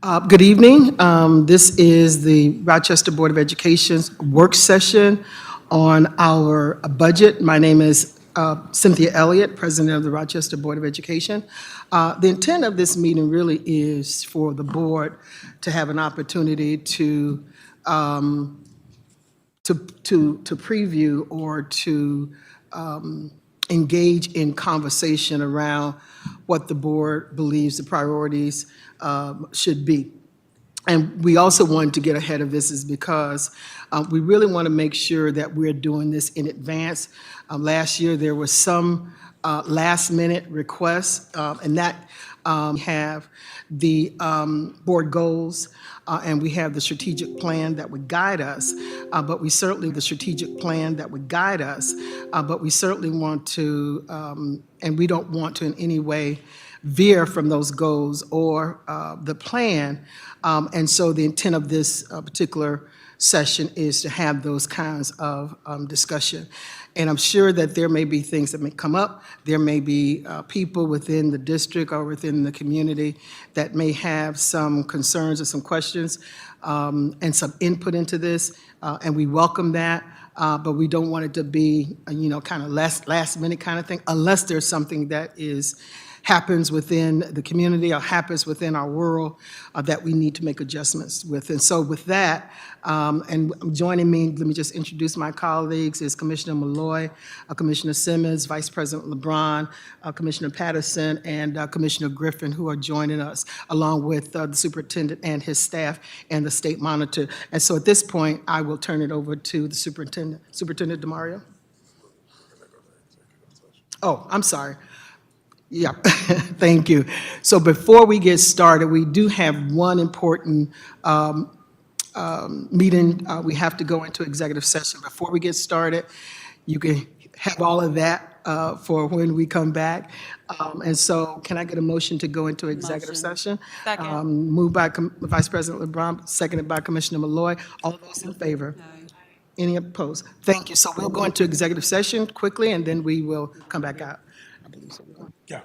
Good evening. This is the Rochester Board of Education's work session on our budget. My name is Cynthia Elliott, President of the Rochester Board of Education. The intent of this meeting really is for the board to have an opportunity um, to preview or to engage in conversation around what the board believes the priorities should be. And we also wanted to get ahead of this is because we really want to make sure that we're doing this in advance. Last year, there was some last-minute requests, and that have the board goals, and we have the strategic plan that would guide us, but we certainly want to, and we don't want to in any way veer from those goals or the plan. And so the intent of this particular session is to have those kinds of discussion. And I'm sure that there may be things that may come up. There may be people within the district or within the community that may have some concerns or some questions and some input into this, and we welcome that. But we don't want it to be, kind of last minute kind of thing, unless there's something that happens within the community or happens within our world that we need to make adjustments with. And so with that, and joining me, let me just introduce my colleagues, is Commissioner Malloy, Commissioner Simmons, Vice President LeBron, Commissioner Patterson, and Commissioner Griffin, who are joining us, along with the superintendent and his staff and the state monitor. And so at this point, I will turn it over to the superintendent. Superintendent DeMario? Oh, I'm sorry. Yeah, thank you. So before we get started, we do have one important meeting. We have to go into executive session. Before we get started, you can have all of that for when we come back. And so can I get a motion to go into executive Motion. session? Second. Moved by Vice President LeBron, seconded by Commissioner Malloy. All those in favor? Any opposed? Thank you. So we'll go into executive session quickly, and then we will come back out. I believe so. Yeah.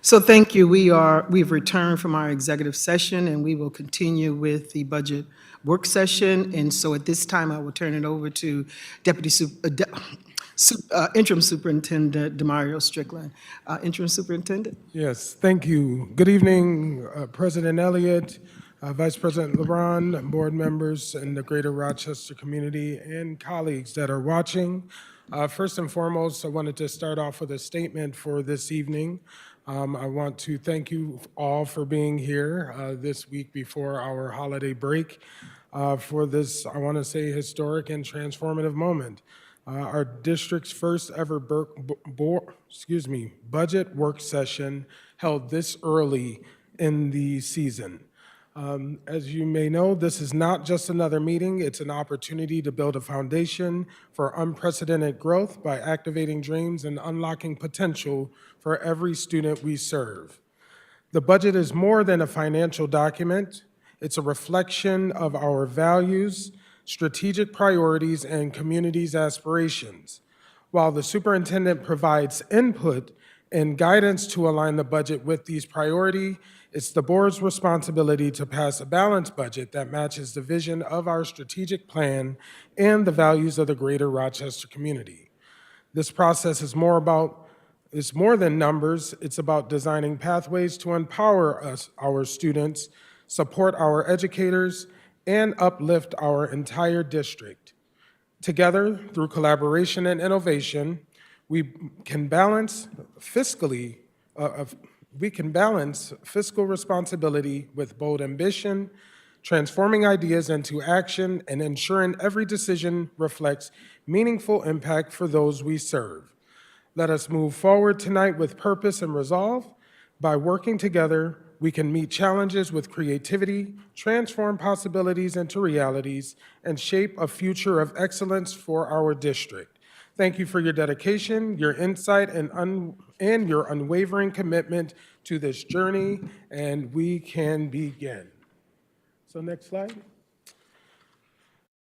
So thank you. We've returned from our executive session, and we will continue with the budget work session. And so at this time, I will turn it over to Interim Superintendent Demario Strickland. Interim Superintendent? Yes, thank you. Good evening, President Elliott, Vice President LeBron, board members, and the greater Rochester community and colleagues that are watching. First and foremost, I wanted to start off with a statement for this evening. I want to thank you all for being here this week before our holiday break for this, I want to say, historic and transformative moment. Our district's first ever budget work session held this early in the season. As you may know, this is not just another meeting, it's an opportunity to build a foundation for unprecedented growth by activating dreams and unlocking potential for every student we serve. The budget is more than a financial document. It's a reflection of our values, strategic priorities, and community's aspirations. While the superintendent provides input and guidance to align the budget with these priorities, it's the board's responsibility to pass a balanced budget that matches the vision of our strategic plan and the values of the greater Rochester community. This process is more than numbers. It's about designing pathways to empower our students, support our educators, and uplift our entire district. Together, through collaboration and innovation, we can balance fiscal responsibility with bold ambition, transforming ideas into action, and ensuring every decision reflects meaningful impact for those we serve. Let us move forward tonight with purpose and resolve. By working together, we can meet challenges with creativity, transform possibilities into realities, and shape a future of excellence for our district. Thank you for your dedication, your insight, and your unwavering commitment to this journey, and we can begin. So next slide.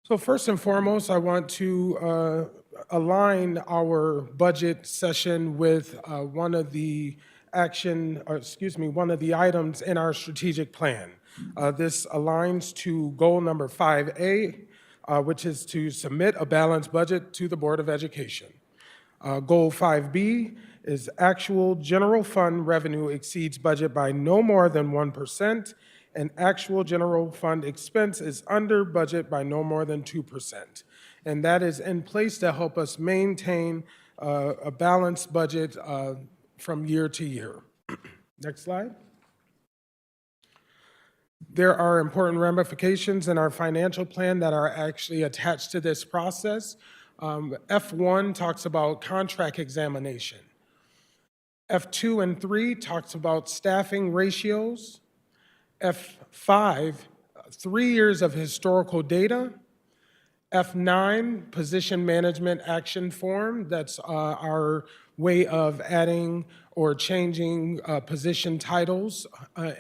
So first and foremost, I want to align our budget session with one of the items in our strategic plan. This aligns to goal number 5A, which is to submit a balanced budget to the Board of Education. Goal 5B is actual general fund revenue exceeds budget by no more than 1%, and actual general fund expense is under budget by no more than 2%. And that is in place to help us maintain a balanced budget from year to year. Next slide. There are important ramifications in our financial plan that are actually attached to this process. F1 talks about contract examination. F2 and 3 talks about staffing ratios. F5, 3 years of historical data. F9, position management action form. That's our way of adding or changing position titles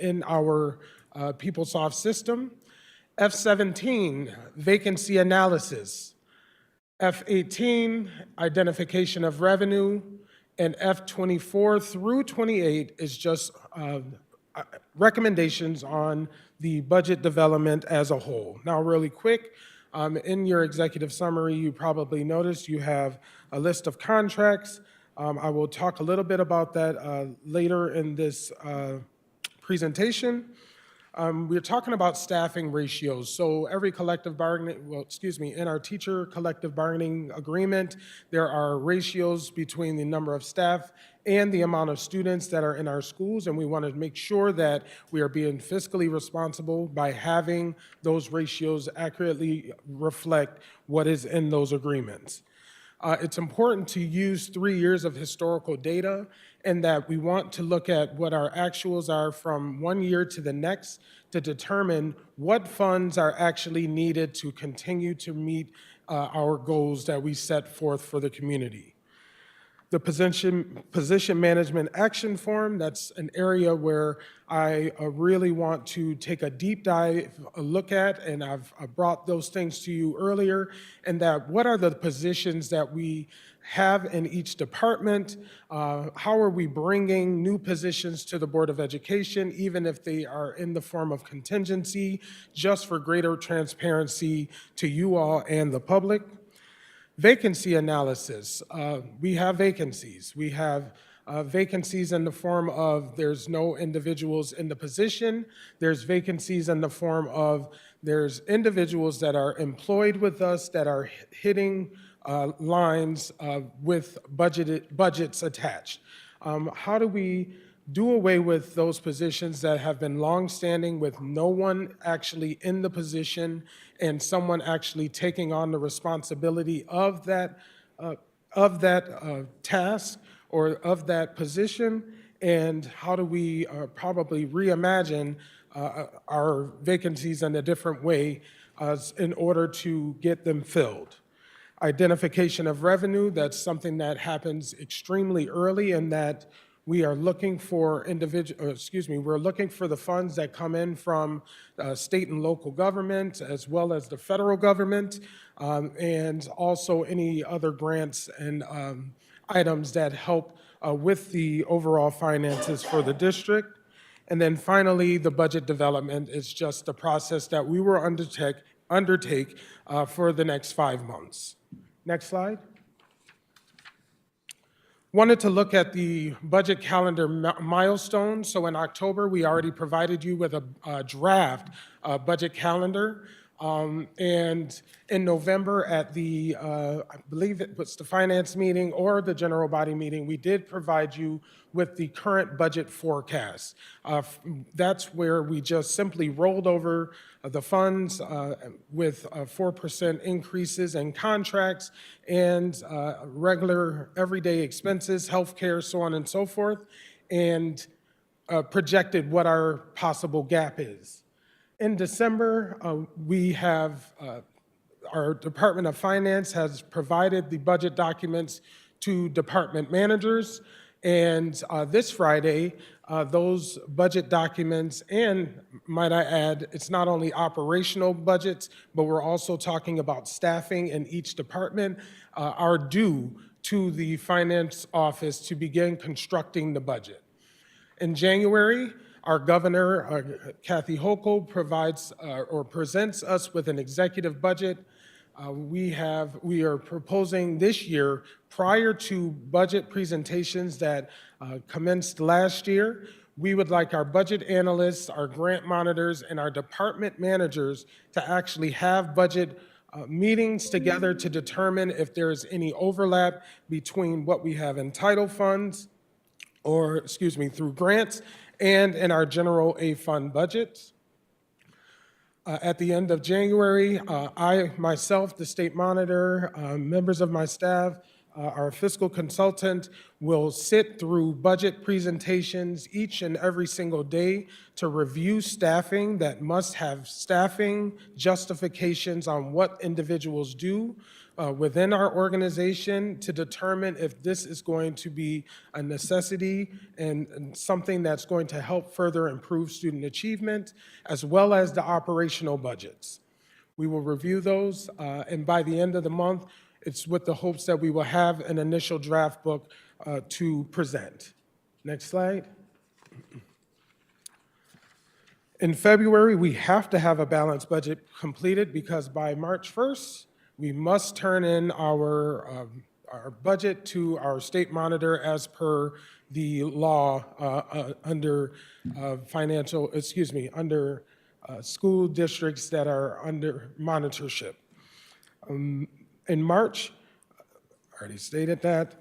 in our PeopleSoft system. F17, vacancy analysis. F18, identification of revenue. And F24 through 28 is just recommendations on the budget development as a whole. Now, really quick, in your executive summary, you probably noticed you have a list of contracts. I will talk a little bit about that later in this presentation. We're talking about staffing ratios. So every collective bargaining, in our teacher collective bargaining agreement, there are ratios between the number of staff and the amount of students that are in our schools, and we want to make sure that we are being fiscally responsible by having those ratios accurately reflect what is in those agreements. It's important to use 3 years of historical data, and that we want to look at what our actuals are from 1 year to the next to determine what funds are actually needed to continue to meet our goals that we set forth for the community. The position management action form, that's an area where I really want to take a deep dive look at, and I brought those things to you earlier, and that what are the positions that we have in each department? How are we bringing new positions to the Board of Education, even if they are in the form of contingency, just for greater transparency to you all and the public? Vacancy analysis. We have vacancies. We have vacancies in the form of there's no individuals in the position. There's vacancies in the form of there's individuals that are employed with us that are hitting lines with budgets attached. How do we do away with those positions that have been longstanding with no one actually in the position and someone actually taking on the responsibility of that task or of that position? And how do we probably reimagine our vacancies in a different way in order to get them filled? Identification of revenue, that's something that happens extremely early, and that we are looking for we're looking for the funds that come in from state and local government, as well as the federal government, and also any other grants and items that help with the overall finances for the district. And then finally, the budget development is just the process that we will undertake for the next 5 months. Next slide. Wanted to look at the budget calendar milestones. So in October, we already provided you with a draft budget calendar. And in November at the, I believe it was the finance meeting or the general body meeting, we did provide you with the current budget forecast. That's where we just simply rolled over the funds with 4% increases in contracts and regular everyday expenses, healthcare, so on and so forth, and projected what our possible gap is. In December, we have, our Department of Finance has provided the budget documents to department managers, and this Friday, those budget documents, and might I add, it's not only operational budgets, but we're also talking about staffing in each department, are due to the finance office to begin constructing the budget. In January, our governor, Kathy Hochul, provides or presents us with an executive budget. We are proposing this year, prior to budget presentations that commenced last year, we would like our budget analysts, our grant monitors, and our department managers to actually have budget meetings together to determine if there's any overlap between what we have in title funds, or excuse me, through grants, and in our general A fund budgets. At the end of January, I myself, the state monitor, members of my staff, our fiscal consultant will sit through budget presentations each and every single day to review staffing that must have staffing justifications on what individuals do within our organization to determine if this is going to be a necessity and something that's going to help further improve student achievement, as well as the operational budgets. We will review those, and by the end of the month, it's with the hopes that we will have an initial draft book to present. Next slide. In February, we have to have a balanced budget completed because by March 1st, we must turn in our budget to our state monitor as per the law under under school districts that are under monitorship. In March, I already stated that,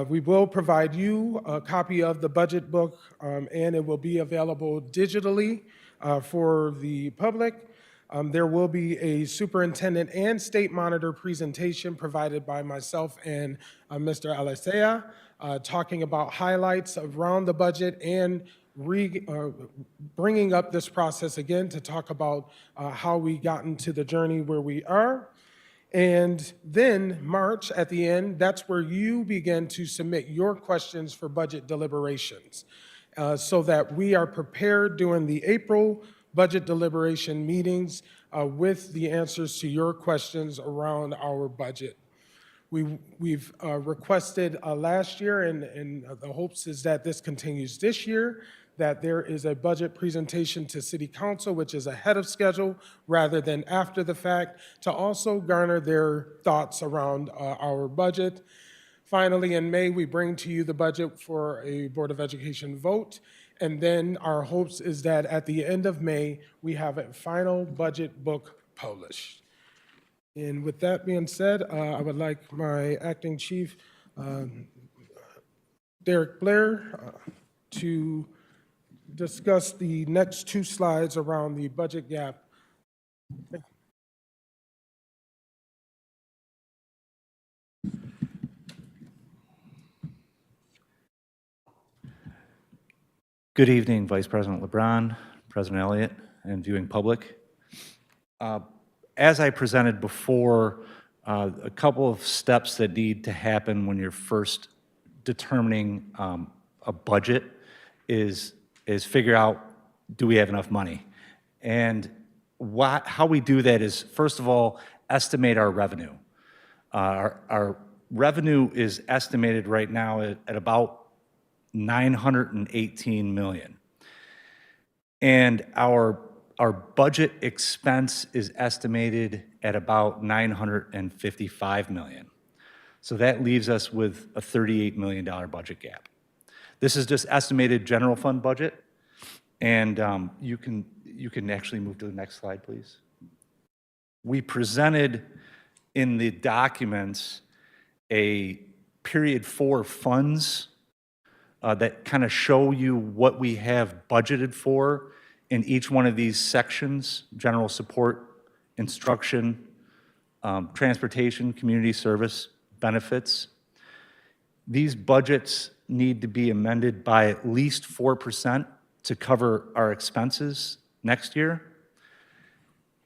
we will provide you a copy of the budget book, and it will be available digitally for the public. There will be a superintendent and state monitor presentation provided by myself and Mr. Alicea, talking about highlights around the budget and bringing up this process again to talk about how we got into the journey where we are. And then March, at the end, that's where you begin to submit your questions for budget deliberations, so that we are prepared during the April budget deliberation meetings with the answers to your questions around our budget. We've requested last year, and the hopes is that this continues this year, that there is a budget presentation to City Council, which is ahead of schedule rather than after the fact, to also garner their thoughts around our budget. Finally, in May, we bring to you the budget for a Board of Education vote. And then our hopes is that at the end of May, we have a final budget book published. And with that being said, I would like my acting chief, Derek Blair, to discuss the next two slides around the budget gap. Good evening, Vice President LeBron, President Elliott, and viewing public. As I presented before, a couple of steps that need to happen when you're first determining a budget is figure out, do we have enough money? And how we do that is, first of all, estimate our revenue. Our revenue is estimated right now at about $918 million. And our budget expense is estimated at about $955 million. So that leaves us with a $38 million budget gap. This is just estimated general fund budget. And you can actually move to the next slide, please. We presented in the documents a period 4 funds that kind of show you what we have budgeted for in each one of these sections: general support, instruction, transportation, community service, benefits. These budgets need to be amended by at least 4% to cover our expenses next year.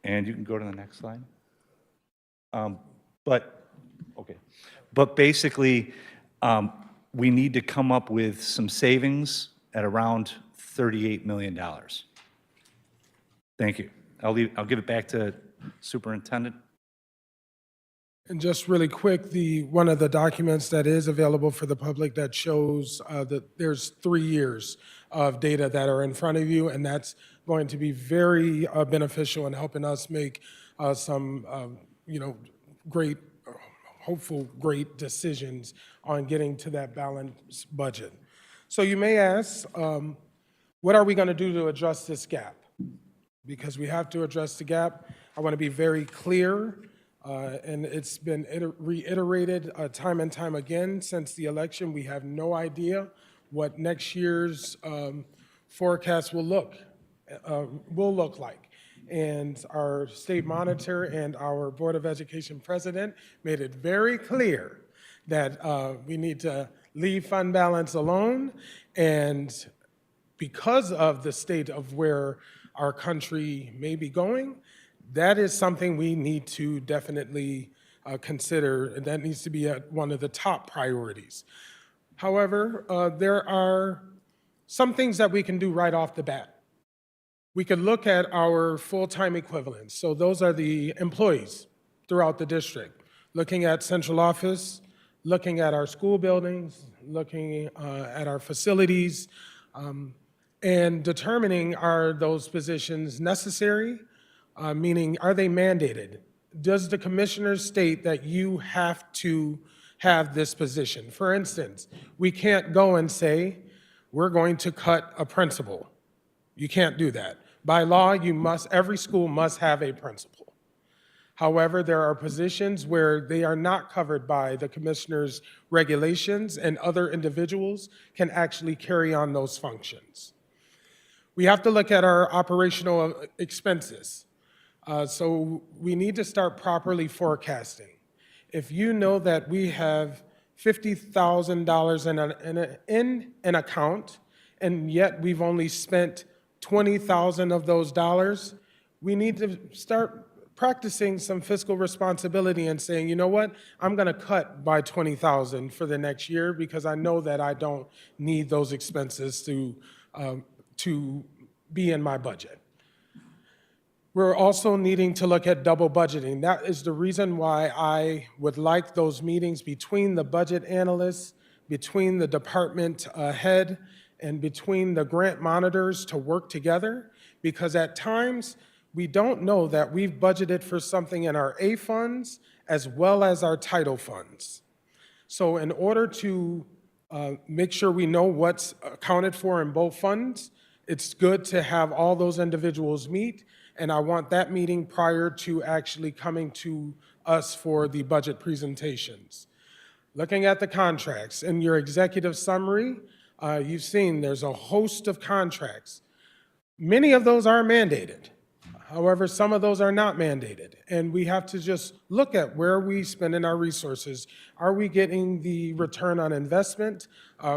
And you can go to the next slide. But basically, we need to come up with some savings at around $38 million. Thank you. I'll give it back to Superintendent. And just really quick, one of the documents that is available for the public that shows that there's 3 years of data that are in front of you, and that's going to be very beneficial in helping us make some, great, hopeful, great decisions on getting to that balanced budget. So you may ask, what are we going to do to address this gap? Because we have to address the gap. I want to be very clear, and it's been reiterated time and time again since the election. We have no idea what next year's forecast will look like. And our state monitor and our Board of Education president made it very clear that we need to leave fund balance alone. And because of the state of where our country may be going, that is something we need to definitely consider, and that needs to be one of the top priorities. However, there are some things that we can do right off the bat. We could look at our full-time equivalents. So those are the employees throughout the district, looking at central office, looking at our school buildings, looking at our facilities, and determining, are those positions necessary? Meaning, are they mandated? Does the commissioners state that you have to have this position? For instance, we can't go and say, we're going to cut a principal. You can't do that. By law, every school must have a principal. However, there are positions where they are not covered by the commissioner's regulations, and other individuals can actually carry on those functions. We have to look at our operational expenses. So we need to start properly forecasting. If you know that we have $50,000 in an account, and yet we've only spent $20,000 of those dollars, we need to start practicing some fiscal responsibility and saying, you know what, I'm going to cut by 20,000 for the next year because I know that I don't need those expenses to be in my budget. We're also needing to look at double budgeting. That is the reason why I would like those meetings between the budget analysts, between the department head, and between the grant monitors to work together, because at times we don't know that we've budgeted for something in our A funds as well as our title funds. So in order to make sure we know what's accounted for in both funds, it's good to have all those individuals meet, and I want that meeting prior to actually coming to us for the budget presentations. Looking at the contracts, in your executive summary, you've seen there's a host of contracts. Many of those are mandated. However, some of those are not mandated, and we have to just look at where we spending our resources. Are we getting the return on investment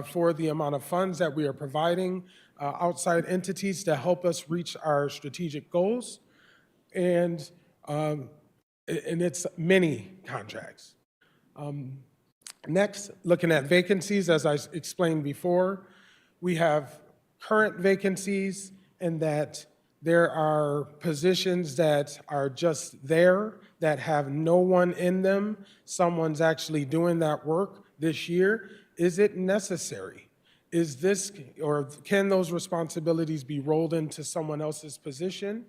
for the amount of funds that we are providing outside entities to help us reach our strategic goals? And it's many contracts. Next, looking at vacancies, as I explained before, we have current vacancies in that there are positions that are just there that have no one in them. Someone's actually doing that work this year. Is it necessary? Is this, or can those responsibilities be rolled into someone else's position?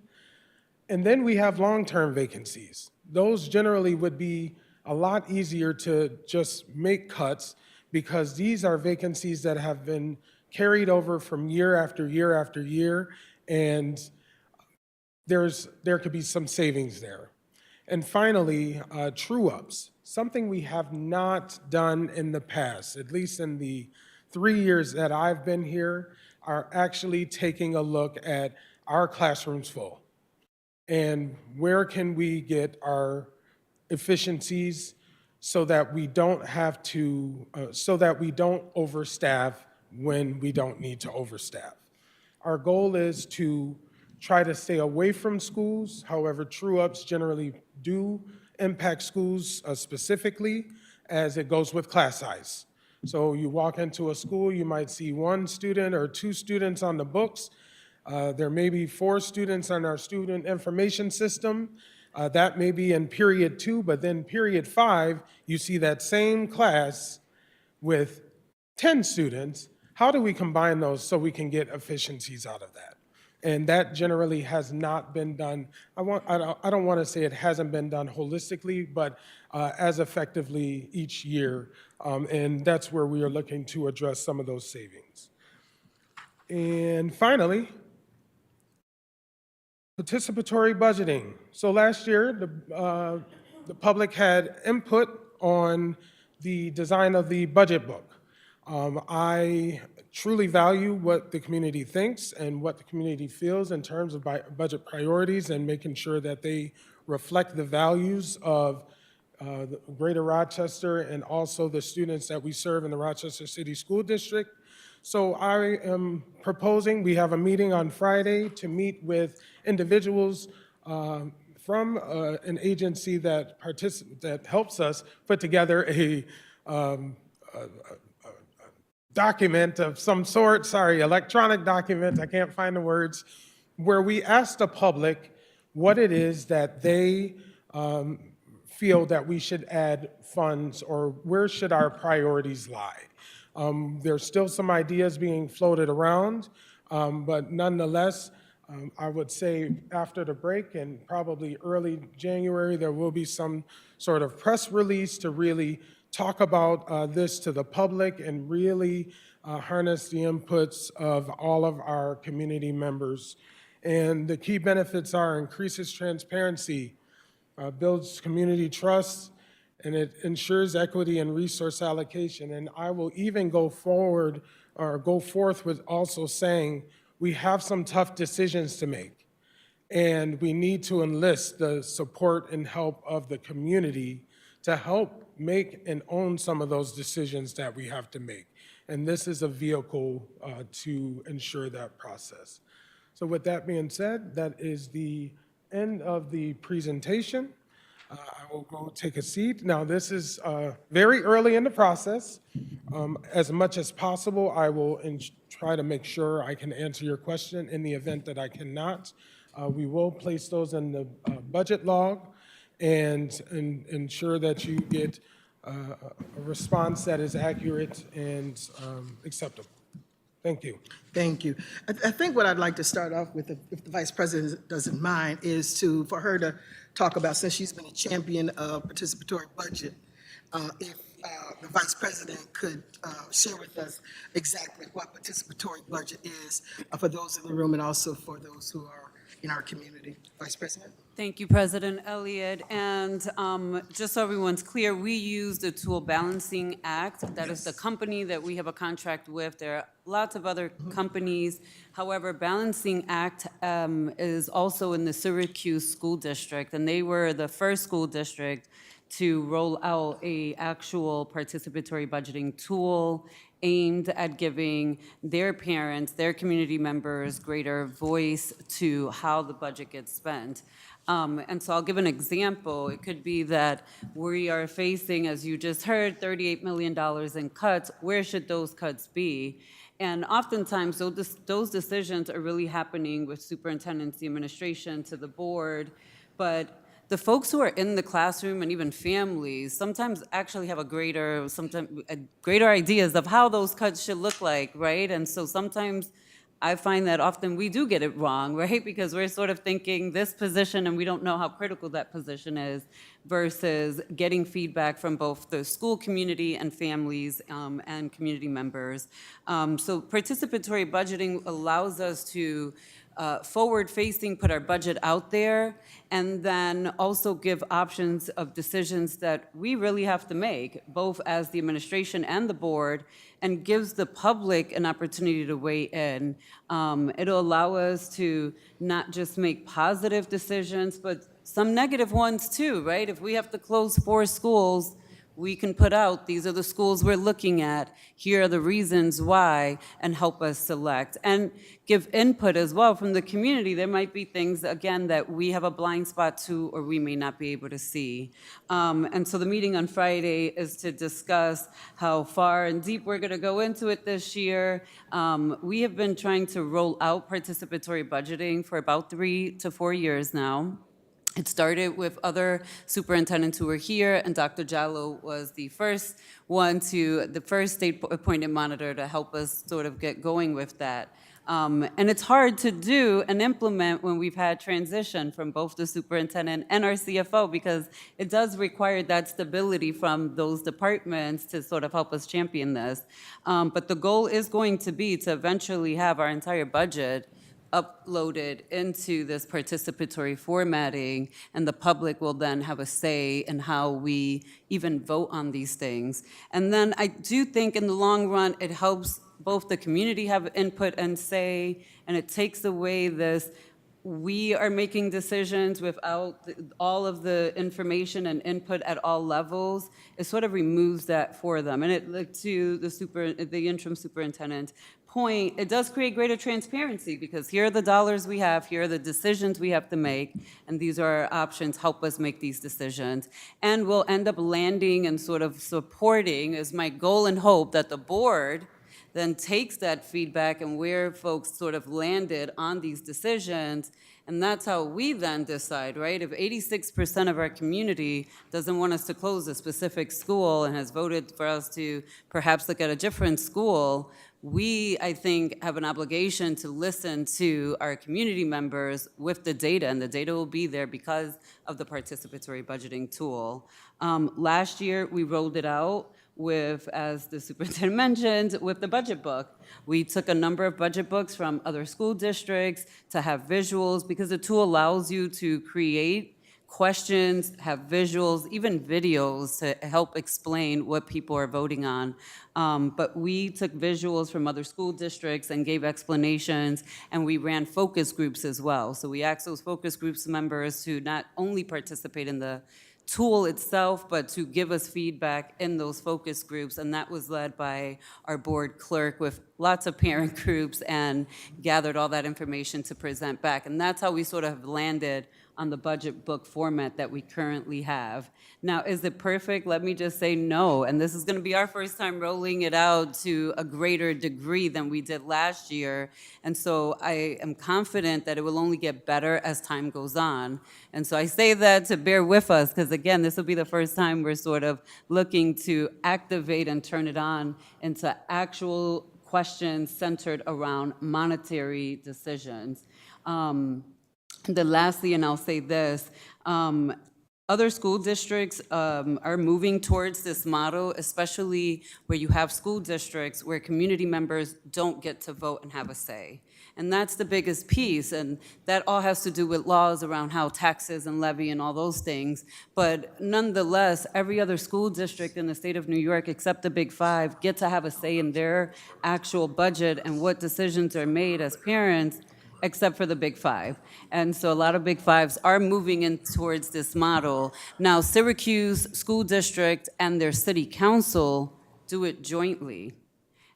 And then we have long-term vacancies. Those generally would be a lot easier to just make cuts because these are vacancies that have been carried over from year after year after year, and there could be some savings there. And finally, true-ups, something we have not done in the past, at least in the 3 years that I've been here, are actually taking a look at our classrooms full and where can we get our efficiencies so that we don't have to, so that we don't overstaff when we don't need to overstaff. Our goal is to try to stay away from schools. However, true-ups generally do impact schools specifically as it goes with class size. So you walk into a school, you might see 1 student or 2 students on the books. There may be 4 students on our student information system. That may be in period 2, but then period 5, you see that same class with 10 students. How do we combine those so we can get efficiencies out of that? And that generally has not been done. I don't want to say it hasn't been done holistically, but as effectively each year. And that's where we are looking to address some of those savings. And finally, participatory budgeting. So last year, the public had input on the design of the budget book. I truly value what the community thinks and what the community feels in terms of budget priorities and making sure that they reflect the values of the Greater Rochester and also the students that we serve in the Rochester City School District. So I am proposing, we have a meeting on Friday to meet with individuals from an agency that helps us put together a document of some sort, electronic document, I can't find the words, where we ask the public what it is that they feel that we should add funds or where should our priorities lie. There's still some ideas being floated around, but nonetheless, I would say after the break and probably early January, there will be some sort of press release to really talk about this to the public and really harness the inputs of all of our community members. And the key benefits are increases transparency, builds community trust, and it ensures equity and resource allocation. And I will even go forth with also saying we have some tough decisions to make, and we need to enlist the support and help of the community to help make and own some of those decisions that we have to make. And this is a vehicle to ensure that process. So with that being said, that is the end of the presentation. I will go take a seat. Now, this is very early in the process. As much as possible, I will try to make sure I can answer your question. In the event that I cannot, we will place those in the budget log and ensure that you get a response that is accurate and acceptable. Thank you. Thank you. I think what I'd like to start off with, if the Vice President doesn't mind, is for her to talk about, since she's been a champion of participatory budget, if the Vice President could share with us exactly what participatory budget is for those in the room and also for those who are in our community. Vice President? Thank you, President Elliott. And just so everyone's clear, we use the Tool Balancing Act. That is the company that we have a contract with. There are lots of other companies. However, Balancing Act is also in the Syracuse School District, and they were the first school district to roll out a actual participatory budgeting tool aimed at giving their parents, their community members, greater voice to how the budget gets spent. And so I'll give an example. It could be that we are facing, as you just heard, $38 million in cuts. Where should those cuts be? And oftentimes, those decisions are really happening with superintendents, administration, to the board. But the folks who are in the classroom and even families sometimes actually have greater ideas of how those cuts should look like, right? And so sometimes I find that often we do get it wrong, right? Because we're sort of thinking this position and we don't know how critical that position is versus getting feedback from both the school community and families and community members. So participatory budgeting allows us to forward-facing, put our budget out there, and then also give options of decisions that we really have to make, both as the administration and the board, and gives the public an opportunity to weigh in. It'll allow us to not just make positive decisions, but some negative ones too, right? If we have to close 4 schools, we can put out, these are the schools we're looking at, here are the reasons why, and help us select. And give input as well from the community. There might be things, again, that we have a blind spot to or we may not be able to see. And so the meeting on Friday is to discuss how far and deep we're gonna go into it this year. We have been trying to roll out participatory budgeting for about 3 to 4 years now. It started with other superintendents who were here, and Dr. Jallo was the first state-appointed monitor to help us sort of get going with that. And it's hard to do and implement when we've had transition from both the superintendent and our CFO, because it does require that stability from those departments to sort of help us champion this. But the goal is going to be to eventually have our entire budget uploaded into this participatory formatting, and the public will then have a say in how we even vote on these things. And then I do think in the long run, it helps both the community have input and say, and it takes away this, we are making decisions without all of the information and input at all levels. It sort of removes that for them. And it, to the interim superintendent point, it does create greater transparency, because here are the dollars we have, here are the decisions we have to make, and these are our options, help us make these decisions. And we'll end up landing and sort of supporting, is my goal and hope, that the board then takes that feedback and where folks sort of landed on these decisions, and that's how we then decide, right? If 86% of our community doesn't want us to close a specific school and has voted for us to perhaps look at a different school, we, I think, have an obligation to listen to our community members with the data, and the data will be there because of the participatory budgeting tool. Last year, we rolled it out with, as the superintendent mentioned, with the budget book. We took a number of budget books from other school districts to have visuals, because the tool allows you to create questions, have visuals, even videos to help explain what people are voting on. But we took visuals from other school districts and gave explanations, and we ran focus groups as well. So we asked those focus groups members to not only participate in the tool itself, but to give us feedback in those focus groups, and that was led by our board clerk with lots of parent groups, and gathered all that information to present back. And that's how we sort of landed on the budget book format that we currently have. Now, is it perfect? Let me just say no. And this is going to be our first time rolling it out to a greater degree than we did last year. And so I am confident that it will only get better as time goes on. And so I say that to bear with us, because again, this will be the first time we're sort of looking to activate and turn it on into actual questions centered around monetary decisions. And then lastly, and I'll say this, other school districts are moving towards this model, especially where you have school districts where community members don't get to vote and have a say. And that's the biggest piece, and that all has to do with laws around how taxes and levy and all those things. But nonetheless, every other school district in the state of New York, except the Big Five, get to have a say in their actual budget and what decisions are made as parents, except for the Big Five. And so a lot of Big Fives are moving in towards this model. Now, Syracuse School District and their city council do it jointly.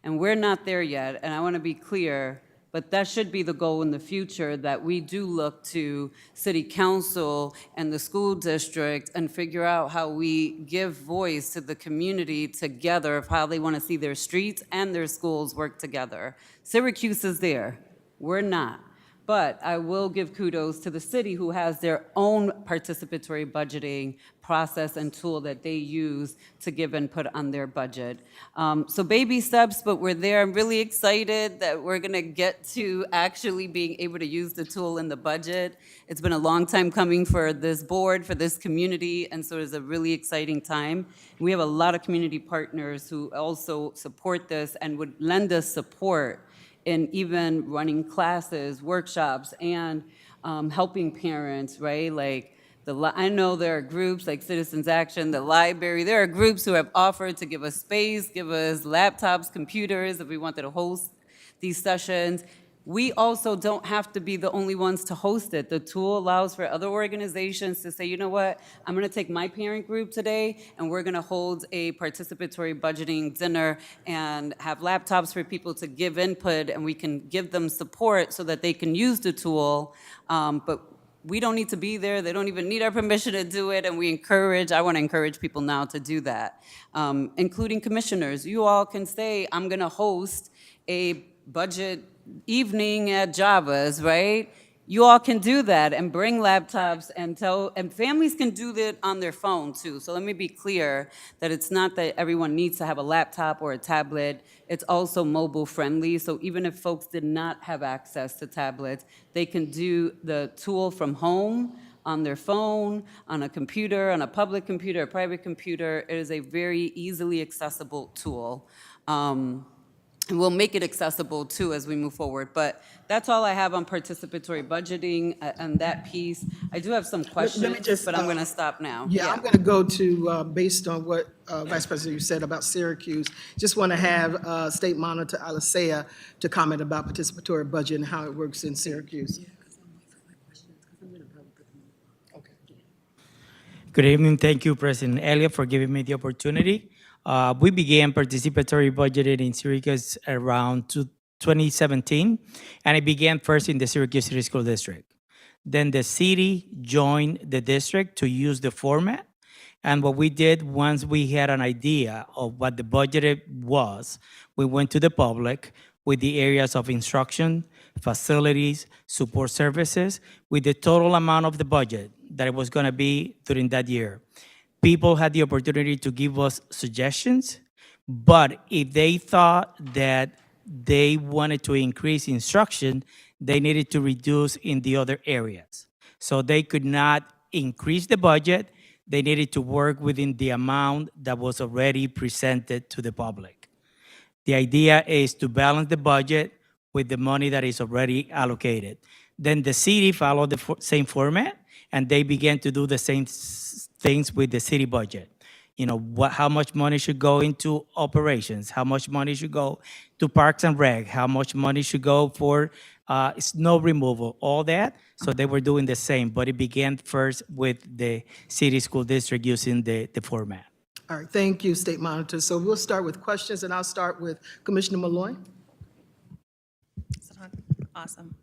And we're not there yet, and I want to be clear, but that should be the goal in the future, that we do look to city council and the school district and figure out how we give voice to the community together of how they want to see their streets and their schools work together. Syracuse is there. We're not. But I will give kudos to the city, who has their own participatory budgeting process and tool that they use to give input on their budget. So baby steps, but we're there. I'm really excited that we're gonna get to actually being able to use the tool in the budget. It's been a long time coming for this board, for this community, and so it's a really exciting time. We have a lot of community partners who also support this and would lend us support in even running classes, workshops, and helping parents, right? Like, I know there are groups like Citizens Action, the library, there are groups who have offered to give us space, give us laptops, computers, if we wanted to host these sessions. We also don't have to be the only ones to host it. The tool allows for other organizations to say, you know what, I'm gonna take my parent group today and we're gonna hold a participatory budgeting dinner and have laptops for people to give input, and we can give them support so that they can use the tool. But we don't need to be there. They don't even need our permission to do it, and I wanna encourage people now to do that, including commissioners. You all can say, I'm gonna host a budget evening at Java's, right? You all can do that and bring laptops and families can do that on their phone too. So let me be clear that it's not that everyone needs to have a laptop or a tablet. It's also mobile friendly. So even if folks did not have access to tablets, they can do the tool from home, on their phone, on a computer, on a public computer, a private computer. It is a very easily accessible tool. And we'll make it accessible too as we move forward. But that's all I have on participatory budgeting and that piece. I do have some questions, just, but I'm going to stop now. Yeah, I'm going to go to, based on what Vice President you said about Syracuse, just want to have State Monitor Alicea to comment about participatory budget and how it works in Syracuse. Good evening. Thank you, President Elliott, for giving me the opportunity. We began participatory budgeting in Syracuse around 2017, and it began first in the Syracuse City School District. Then the city joined the district to use the format, and what we did, once we had an idea of what the budget was, we went to the public with the areas of instruction, facilities, support services, with the total amount of the budget that it was going to be during that year. People had the opportunity to give us suggestions, but if they thought that they wanted to increase instruction, they needed to reduce in the other areas. So they could not increase the budget, they needed to work within the amount that was already presented to the public. The idea is to balance the budget with the money that is already allocated. Then the city followed the same format, and they began to do the same things with the city budget. You know, how much money should go into operations, how much money should go to Parks and Rec, how much money should go for snow removal, all that. So they were doing the same, but it began first with the city school district using the format. All right, thank you, State Monitor. So we'll start with questions, and I'll start with Commissioner Malloy. Awesome.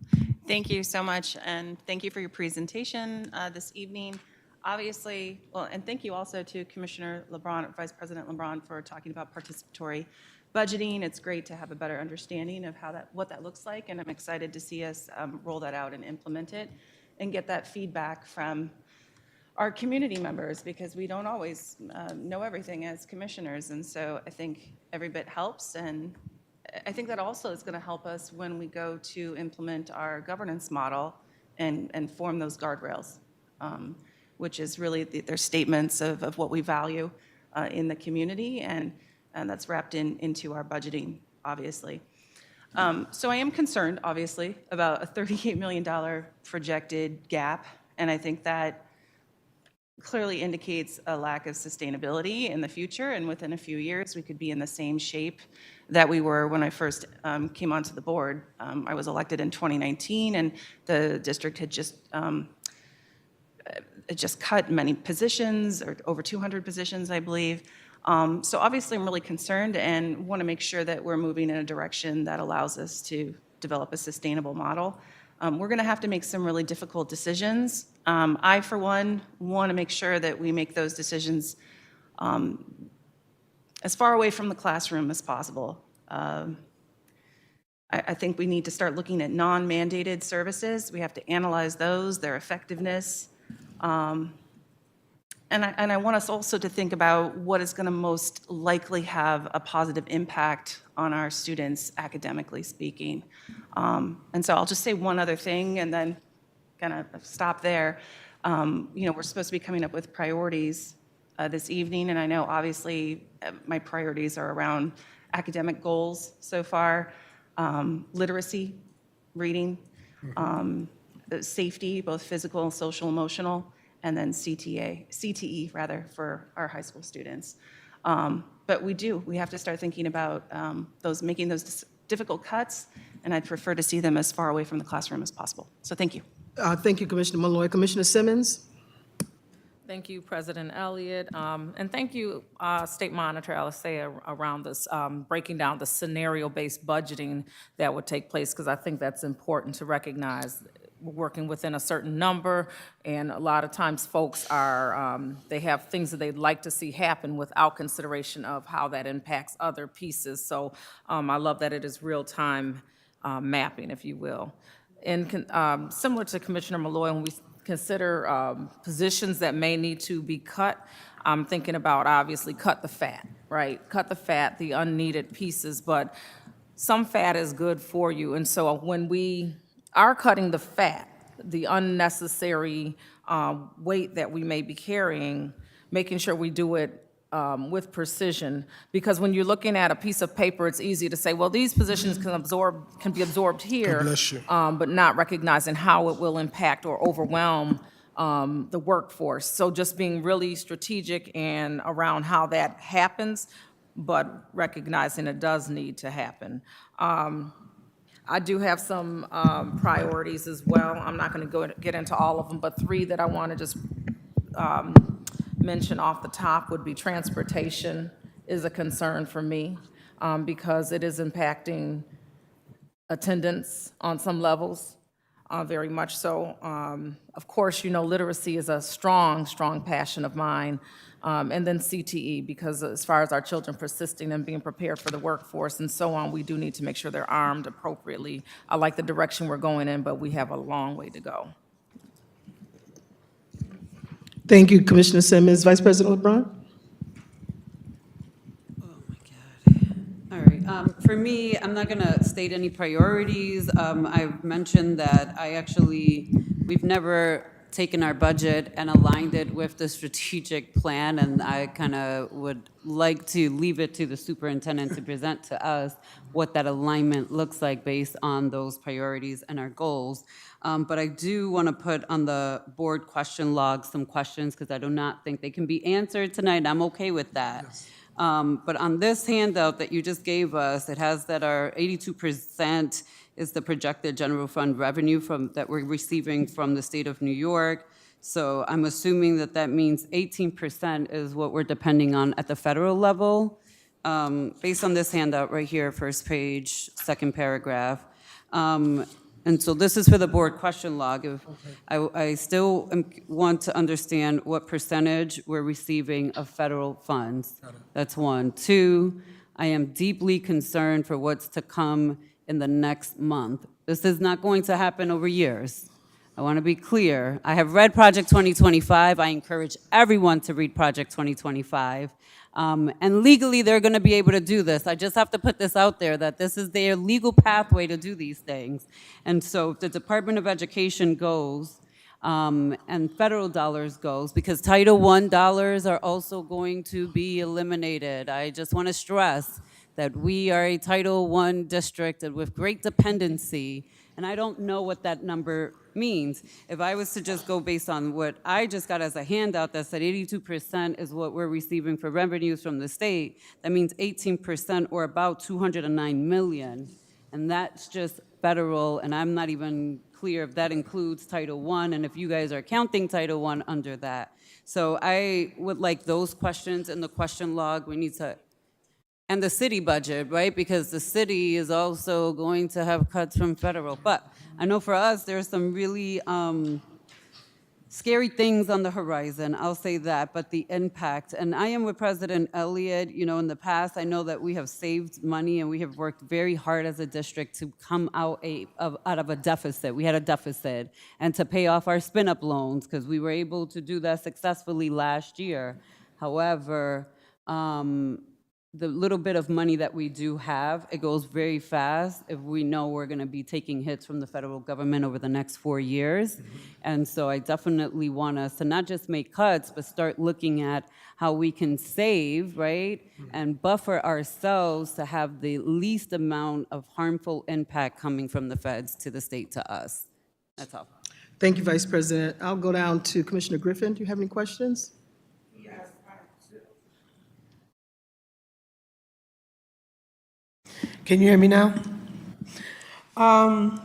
Thank you so much, and thank you for your presentation this evening. Obviously, well, and thank you also to Commissioner LeBron, Vice President LeBron, for talking about participatory budgeting. It's great to have a better understanding of what that looks like, and I'm excited to see us roll that out and implement it and get that feedback from our community members, because we don't always know everything as commissioners, and so I think every bit helps, and I think that also is going to help us when we go to implement our governance model and form those guardrails, which is really their statements of what we value in the community, and that's wrapped into our budgeting, obviously. So I am concerned, obviously, about a $38 million projected gap, and I think that clearly indicates a lack of sustainability in the future, and within a few years, we could be in the same shape that we were when I first came onto the board. I was elected in 2019, and the district had just cut many positions, or over 200 positions, I believe. So obviously, I'm really concerned and want to make sure that we're moving in a direction that allows us to develop a sustainable model. We're going to have to make some really difficult decisions. I, for one, want to make sure that we make those decisions as far away from the classroom as possible. I think we need to start looking at non-mandated services. We have to analyze those, their effectiveness. And I want us also to think about what is going to most likely have a positive impact on our students, academically speaking. And so I'll just say one other thing and then kind of stop there. We're supposed to be coming up with priorities this evening, and I know obviously my priorities are around academic goals so far, literacy, reading, safety, both physical, social, emotional, and then CTE rather, for our high school students. But we have to start thinking about making those difficult cuts, and I'd prefer to see them as far away from the classroom as possible. So thank you. Thank you, Commissioner Malloy. Commissioner Simmons? Thank you, President Elliott, and thank you, State Monitor Alisea, around this, breaking down the scenario-based budgeting that would take place, because I think that's important to recognize. We're working within a certain number, and a lot of times folks are, they have things that they'd like to see happen without consideration of how that impacts other pieces. So I love that it is real-time mapping, if you will. And similar to Commissioner Malloy, when we consider positions that may need to be cut, I'm thinking about, obviously, cut the fat, right? Cut the fat, the unneeded pieces, but some fat is good for you. And so when we are cutting the fat, the unnecessary weight that we may be carrying, making sure we do it with precision, because when you're looking at a piece of paper, it's easy to say, well, these positions can be absorbed here, bless you. but not recognizing how it will impact or overwhelm the workforce. So just being really strategic and around how that happens, but recognizing it does need to happen. I do have some priorities as well. I'm not going to get into all of them, but three that I want to just mention off the top would be transportation is a concern for me because it is impacting attendance on some levels, very much so. Of course, literacy is a strong, strong passion of mine. And then CTE, because as far as our children persisting and being prepared for the workforce and so on, we do need to make sure they're armed appropriately. I like the direction we're going in, but we have a long way to go. Thank you, Commissioner Simmons. Vice President LeBron? All right, for me, I'm not gonna state any priorities. I've mentioned that we've never taken our budget and aligned it with the strategic plan, and I kind of would like to leave it to the superintendent to present to us what that alignment looks like based on those priorities and our goals. But I do want to put on the board question log some questions, because I do not think they can be answered tonight. I'm okay with that. Yes. But on this handout that you just gave us, it has that our 82% is the projected general fund revenue that we're receiving from the state of New York. So I'm assuming that means 18% is what we're depending on at the federal level. Based on this handout right here, first page, second paragraph. And so this is for the board question log. I still want to understand what percentage we're receiving of federal funds. That's one. Two, I am deeply concerned for what's to come in the next month. This is not going to happen over years. I want to be clear. I have read Project 2025. I encourage everyone to read Project 2025. And legally, they're going to be able to do this. I just have to put this out there, that this is their legal pathway to do these things. And so if the Department of Education goes, and federal dollars goes, because Title I dollars are also going to be eliminated. I just want to stress that we are a Title I district with great dependency, and I don't know what that number means. If I was to just go based on what I just got as a handout that said 82% is what we're receiving for revenues from the state, that means 18% or about 209 million. And that's just federal, and I'm not even clear if that includes Title I, and if you guys are counting Title I under that. So I would like those questions in the question log. We need to, and the city budget, right? Because the city is also going to have cuts from federal. But I know for us, there's some really scary things on the horizon, I'll say that, but the impact. And I am with President Elliott. You know, in the past, I know that we have saved money and we have worked very hard as a district to come out of a deficit. We had a deficit, and to pay off our spin-up loans, because we were able to do that successfully last year. However, the little bit of money that we do have, it goes very fast if we know we're going to be taking hits from the federal government over the next 4 years. And so I definitely want us to not just make cuts, but start looking at how we can save, right? And buffer ourselves to have the least amount of harmful impact coming from the feds to the state to us. That's all. Thank you, Vice President. I'll go down to Commissioner Griffin. Do you have any questions? Can you hear me now? And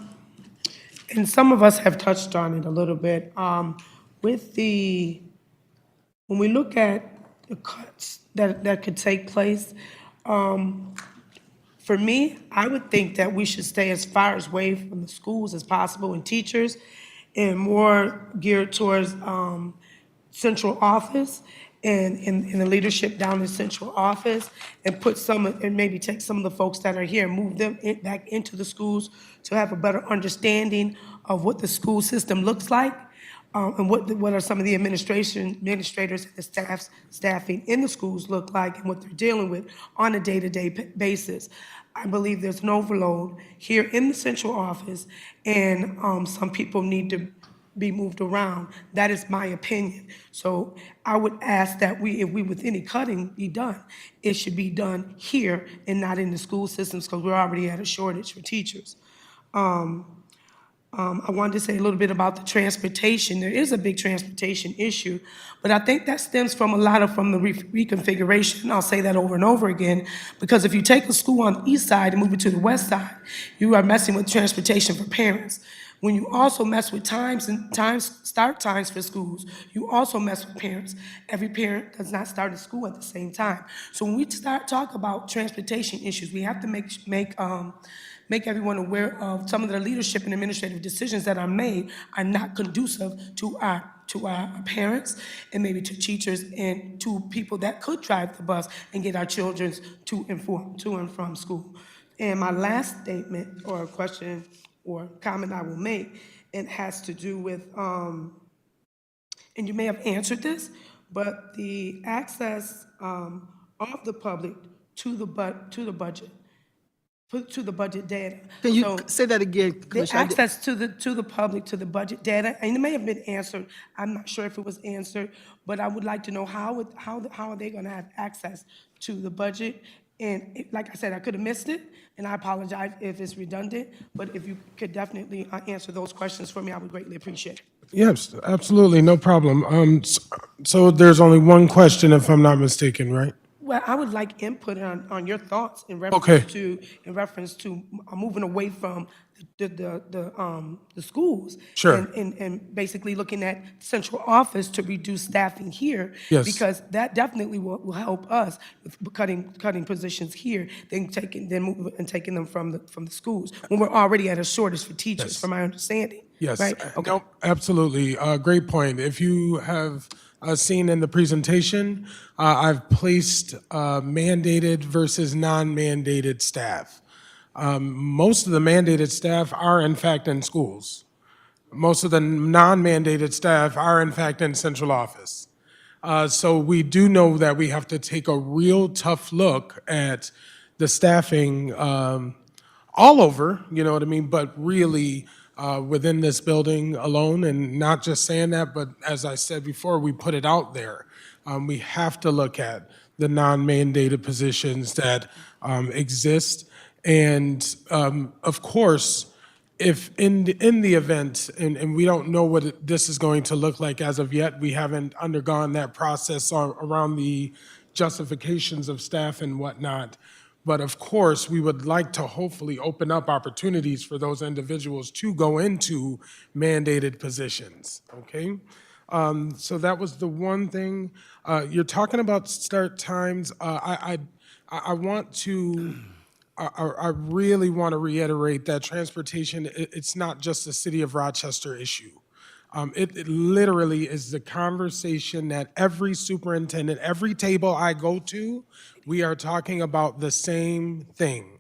some of us have touched on it a little bit. When we look at the cuts that could take place, for me, I would think that we should stay as far away from the schools as possible and teachers, and more geared towards central office and the leadership down in central office, and maybe take some of the folks that are here and move them back into the schools to have a better understanding of what the school system looks like, and what are some of the administrators and the staffing in the schools look like, and what they're dealing with on a day-to-day basis. I believe there's an overload here in the central office, and some people need to be moved around. That is my opinion. So I would ask that if with any cutting be done, it should be done here and not in the school systems, because we're already at a shortage for teachers. I wanted to say a little bit about the transportation. There is a big transportation issue, but I think that stems from from the reconfiguration. I'll say that over and over again, because if you take a school on the east side and move it to the west side, you are messing with transportation for parents. When you also mess with start times for schools, you also mess with parents. Every parent does not start at school at the same time. So when we talk about transportation issues, we have to make everyone aware of some of the leadership and administrative decisions that are made are not conducive to our parents, and maybe to teachers and to people that could drive the bus and get our children to and from school. And my last statement or question or comment I will make, it has to do with, and you may have answered this, but the access of the public to the budget, to the budget data. Can you So say that again, the Commissioner? access to the public to the budget data, and it may have been answered. I'm not sure if it was answered, but I would like to know how are they going to have access to the budget? And like I said, I could have missed it, and I apologize if it's redundant, but if you could definitely answer those questions for me, I would greatly appreciate it. Yes, absolutely, no problem. So there's only one question, if I'm not mistaken, right? Well, I would like input on your thoughts in Okay. reference to moving away from the schools. Sure. And basically looking at central office to reduce staffing here. Yes. Because that definitely will help us with cutting positions here, then taking them from the schools, when we're already at a shortage for teachers, from my understanding. Yes. Right? Okay. No, absolutely. Great point. If you have seen in the presentation, I've placed mandated versus non-mandated staff. Most of the mandated staff are in fact in schools. Most of the non-mandated staff are in fact in central office. So we do know that we have to take a real tough look at the staffing all over, you know what I mean, but really within this building alone, and not just saying that, but as I said before, we put it out there. We have to look at the non-mandated positions that exist. And of course, if in the event, and we don't know what this is going to look like as of yet, we haven't undergone that process around the justifications of staff and whatnot. But of course, we would like to hopefully open up opportunities for those individuals to go into mandated positions, okay? So that was the one thing. You're talking about start times. I want to, I really want to reiterate that transportation, it's not just a City of Rochester issue. It literally is the conversation that every superintendent, every table I go to, we are talking about the same thing.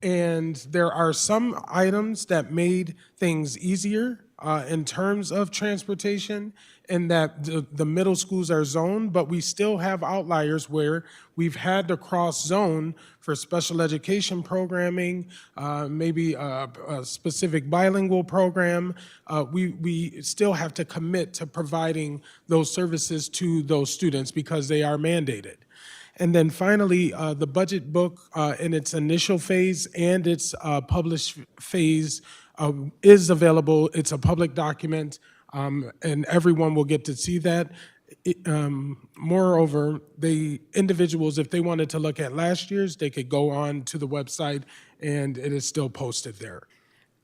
And there are some items that made things easier in terms of transportation, and that the middle schools are zoned, but we still have outliers where we've had to cross zone for special education programming, maybe a specific bilingual program. We still have to commit to providing those services to those students because they are mandated. And then finally, the budget book in its initial phase and its published phase is available. It's a public document, and everyone will get to see that. Moreover, the individuals, if they wanted to look at last year's, they could go on to the website, and it is still posted there.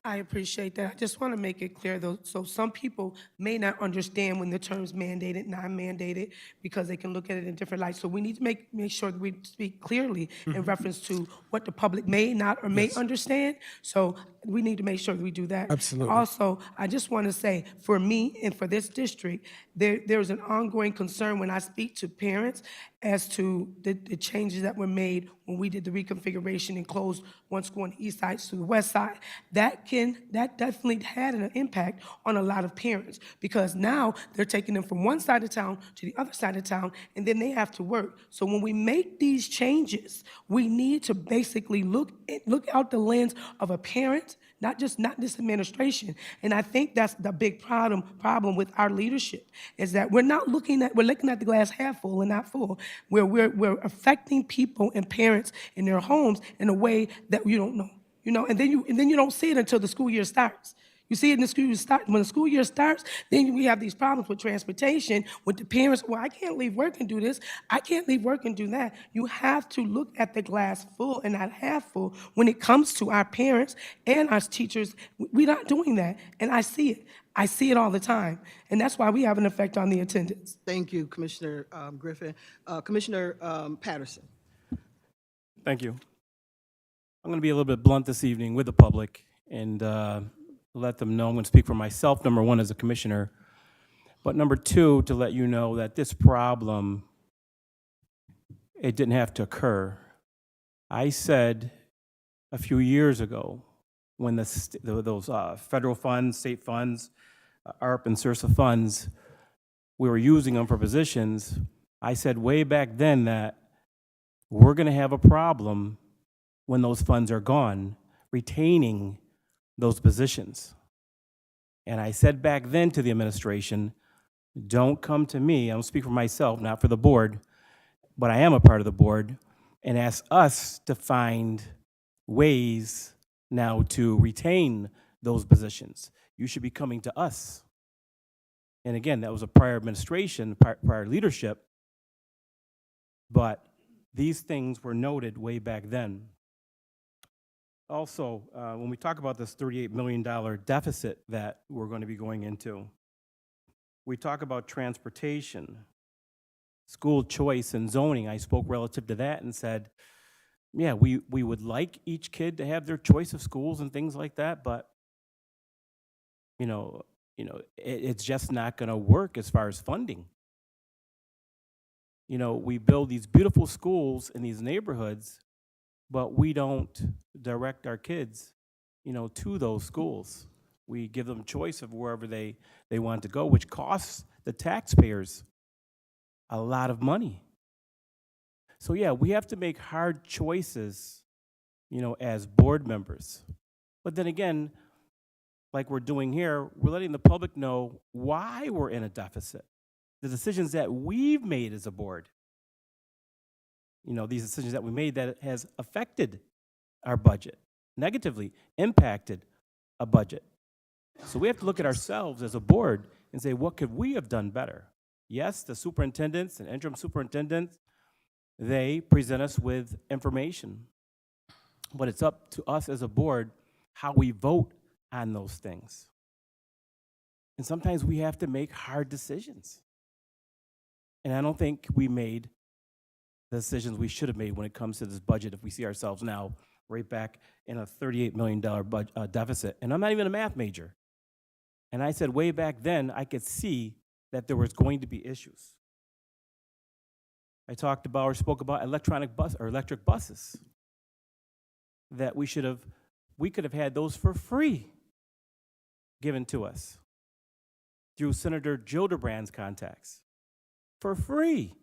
I appreciate that. I just want to make it clear, though, so some people may not understand when the term's mandated, non-mandated, because they can look at it in different lights. So we need to make sure that we speak clearly in reference to what the public may not or may understand. So we need to make sure that we do that. Absolutely. Also, I just want to say, for me and for this district, there's an ongoing concern when I speak to parents as to the changes that were made when we did the reconfiguration and closed one school on the east side to the west side. That definitely had an impact on a lot of parents, because now they're taking them from one side of town to the other side of town, and then they have to work. So when we make these changes, we need to basically look out the lens of a parent, not this administration. And I think that's the big problem with our leadership, is that we're looking at the glass half full and not full, where we're affecting people and parents in their homes in a way that you don't know. And then you don't see it until the school year starts. You see it in the school year start. When the school year starts, then we have these problems with transportation, with the parents. Well, I can't leave work and do this. I can't leave work and do that. You have to look at the glass full and not half full when it comes to our parents and our teachers. We're not doing that, and I see it. I see it all the time, and that's why we have an effect on the attendance. Thank you, Commissioner Griffin. Commissioner Patterson. Thank you. I'm going to be a little bit blunt this evening with the public and let them know I'm going to speak for myself, number one, as a commissioner, but number two, to let you know that this problem, it didn't have to occur. I said a few years ago, when those federal funds, state funds, ARP and SURSA funds, we were using them for positions, I said way back then that we're going to have a problem when those funds are gone, retaining those positions. And I said back then to the administration, don't come to me, I'm speaking for myself, not for the board, but I am a part of the board, and ask us to find ways now to retain those positions. You should be coming to us. And again, that was a prior administration, prior leadership, but these things were noted way back then. Also, when we talk about this $38 million deficit that we're going to be going into, we talk about transportation, school choice, and zoning. I spoke relative to that and said, yeah, we would like each kid to have their choice of schools and things like that, but it's just not going to work as far as funding. We build these beautiful schools in these neighborhoods, but we don't direct our kids, to those schools. We give them choice of wherever they want to go, which costs the taxpayers a lot of money. So yeah, we have to make hard choices, as board members. But then again, like we're doing here, we're letting the public know why we're in a deficit. The decisions that we've made as a board. These decisions that we made that has affected our budget, negatively impacted a budget. So we have to look at ourselves as a board and say, what could we have done better? Yes, the superintendents and interim superintendents, they present us with information. But it's up to us as a board how we vote on those things. And sometimes we have to make hard decisions. And I don't think we made the decisions we should have made when it comes to this budget if we see ourselves now right back in a $38 million deficit. And I'm not even a math major. And I said way back then, I could see that there was going to be issues. I talked about or spoke about electric buses, that we could have had those for free given to us through Senator Gillibrand's contacts for free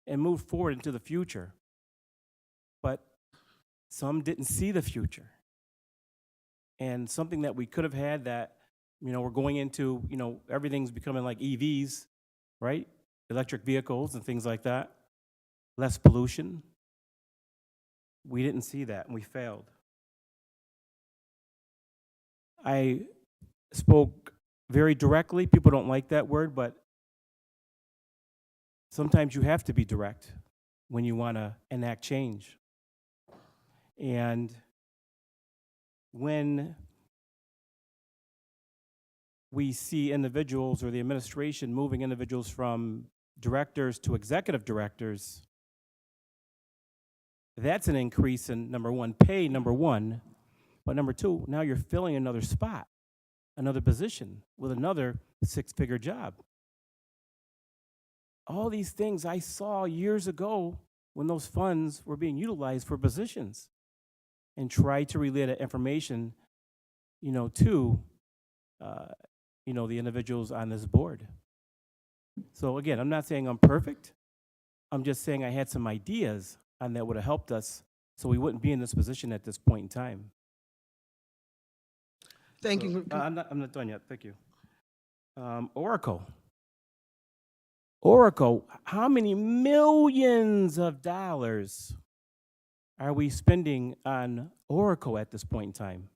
and move forward into the future. But some didn't see the future. And something that we could have had that, we're going into, everything's becoming like EVs, right? Electric vehicles and things like that. Less pollution. We didn't see that and we failed. I spoke very directly. People don't like that word, but sometimes you have to be direct when you want to enact change. And when we see individuals or the administration moving individuals from directors to executive directors, that's an increase in, number one, pay, number one. But number two, now you're filling another spot, another position with another six-figure job. All these things I saw years ago when those funds were being utilized for positions, and tried to relay that information, to, the individuals on this board. So again, I'm not saying I'm perfect. I'm just saying I had some ideas and that would have helped us so we wouldn't be in this position at this point in time. Thank you. I'm not done yet. Thank you. Oracle, how many millions of dollars are we spending on Oracle at this point in time?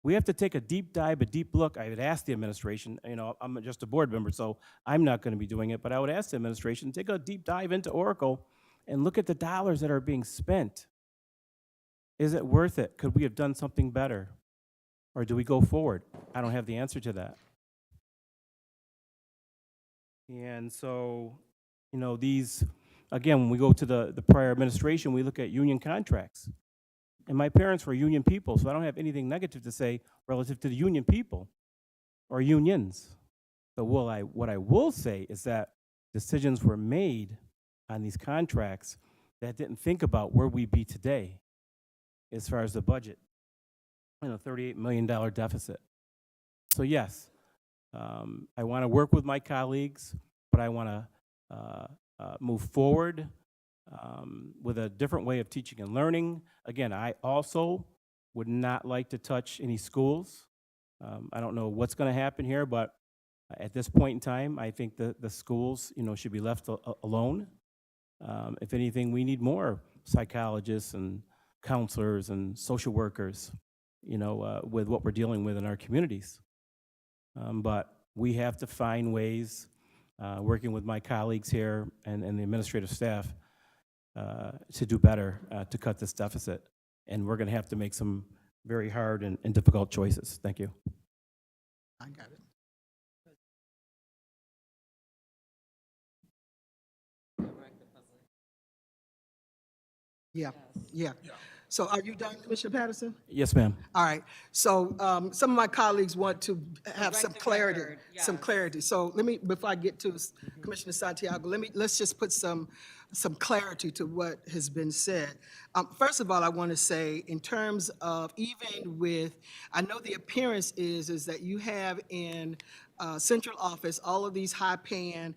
We have to take a deep dive, a deep look. I would ask the administration, I'm just a board member, so I'm not going to be doing it, but I would ask the administration, take a deep dive into Oracle and look at the dollars that are being spent. Is it worth it? Could we have done something better? Or do we go forward? I don't have the answer to that. And so, these, again, when we go to the prior administration, we look at union contracts. And my parents were union people, so I don't have anything negative to say relative to the union people or unions. But what I will say is that decisions were made on these contracts that didn't think about where we'd be today as far as the budget, $38 million deficit. So yes, I want to work with my colleagues, but I want to move forward with a different way of teaching and learning. Again, I also would not like to touch any schools. I don't know what's going to happen here, but at this point in time, I think the schools, should be left alone. If anything, we need more psychologists and counselors and social workers, with what we're dealing with in our communities. But we have to find ways, working with my colleagues here and the administrative staff, to do better to cut this deficit. And we're going to have to make some very hard and difficult choices. Thank you. I got it. Yeah, yeah. So are you done, Commissioner Patterson? Yes, ma'am. All right, so some of my colleagues want to have some clarity, So let me, before I get to Commissioner Santiago, let's just put some clarity to what has been said. First of all, I want to say, in terms of even with, I know the appearance is that you have in central office all of these high-paying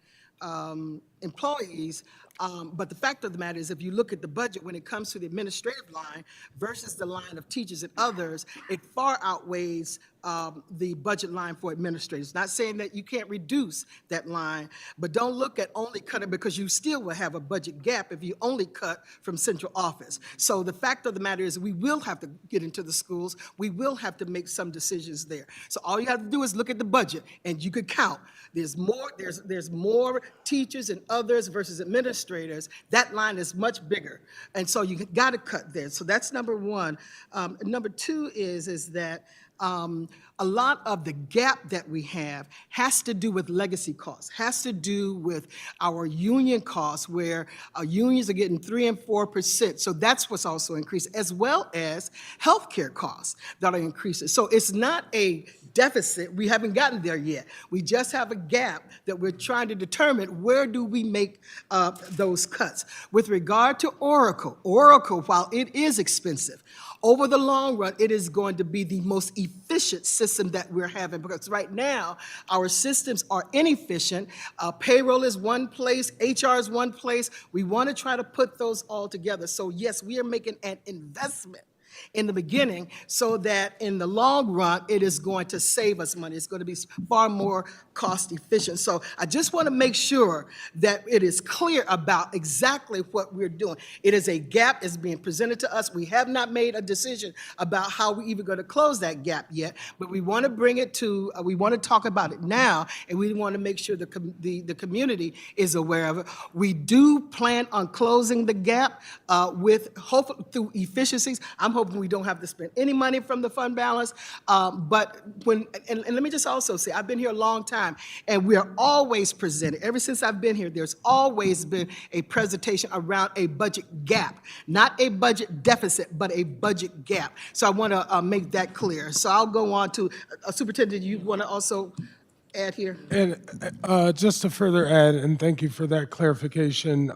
employees, but the fact of the matter is, if you look at the budget, when it comes to the administrative line versus the line of teachers and others, it far outweighs the budget line for administrators. Not saying that you can't reduce that line, but don't look at only cutting, because you still will have a budget gap if you only cut from central office. So the fact of the matter is, we will have to get into the schools. We will have to make some decisions there. So all you have to do is look at the budget, and you could count. There's more teachers and others versus administrators. That line is much bigger, and so you got to cut there. So that's number one. Number two is that a lot of the gap that we have has to do with legacy costs, has to do with our union costs, where our unions are getting 3% and 4%. So that's what's also increased, as well as healthcare costs that are increasing. So it's not a deficit. We haven't gotten there yet. We just have a gap that we're trying to determine, where do we make those cuts. With regard to Oracle, while it is expensive, over the long run, it is going to be the most efficient system that we're having, because right now, our systems are inefficient. Payroll is one place, HR is one place. We want to try to put those all together. So yes, we are making an investment in the beginning, so that in the long run, it is going to save us money. It's going to be far more cost efficient. So I just want to make sure that it is clear about exactly what we're doing. It is a gap that's being presented to us. We have not made a decision about how we're even going to close that gap yet, but we want to bring it to, we want to talk about it now, and we want to make sure the community is aware of it. We do plan on closing the gap with, hopefully through efficiencies. I'm hoping we don't have to spend any money from the fund balance. But when, and let me just also say, I've been here a long time, and we are always presented, ever since I've been here, there's always been a presentation around a budget gap, not a budget deficit, but a budget gap. So I want to make that clear. So I'll go on to, Superintendent, you want to also add here? And just to further add, and thank you for that clarification,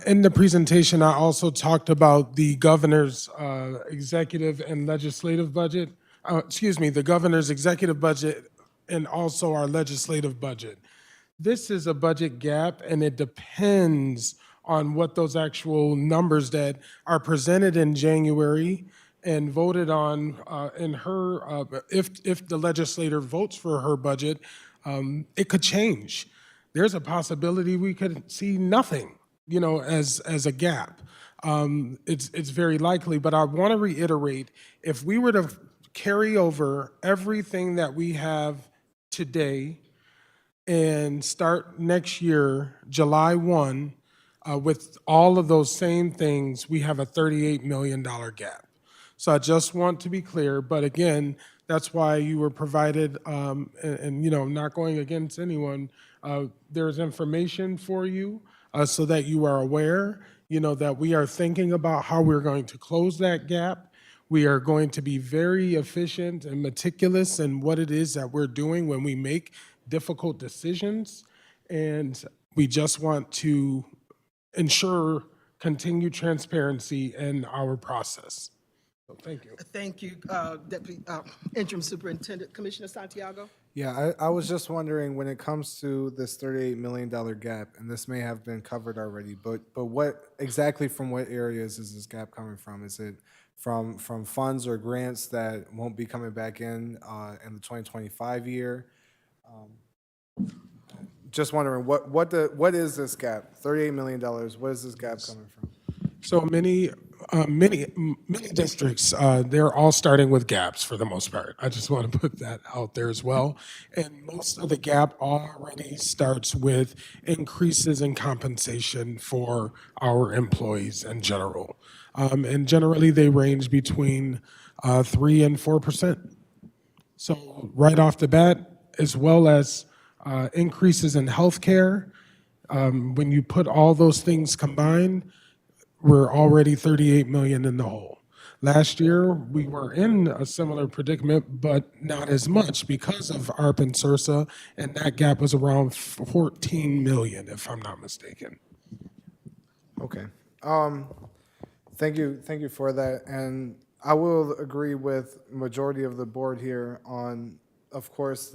in the presentation, I also talked about the governor's executive and legislative budget, the governor's executive budget and also our legislative budget. This is a budget gap, and it depends on what those actual numbers that are presented in January and voted on in her, if the legislator votes for her budget, it could change. There's a possibility we could see nothing, as a gap. It's very likely, but I want to reiterate, if we were to carry over everything that we have today and start next year, July 1, with all of those same things, we have a $38 million gap. So I just want to be clear, but again, that's why you were provided, and not going against anyone, there's information for you so that you are aware, that we are thinking about how we're going to close that gap. We are going to be very efficient and meticulous in what it is that we're doing when we make difficult decisions, and we just want to ensure continued transparency in our process. So thank you. Thank you, Deputy Interim Superintendent. Commissioner Santiago? Yeah, I was just wondering, when it comes to this $38 million gap, and this may have been covered already, but what exactly, from what areas is this gap coming from? Is it from funds or grants that won't be coming back in the 2025 year? Just wondering, what is this gap? $38 million, what is this gap coming from? So many Many districts, they're all starting with gaps for the most part. I just want to put that out there as well. And most of the gap already starts with increases in compensation for our employees in general. And generally, they range between 3 and 4%. So right off the bat, as well as increases in healthcare, when you put all those things combined, we're already 38 million in the hole. Last year, we were in a similar predicament, but not as much because of ARP and SURSA, and that gap was around 14 million, if I'm not mistaken. Okay. Thank you for that. And I will agree with majority of the board here on, of course,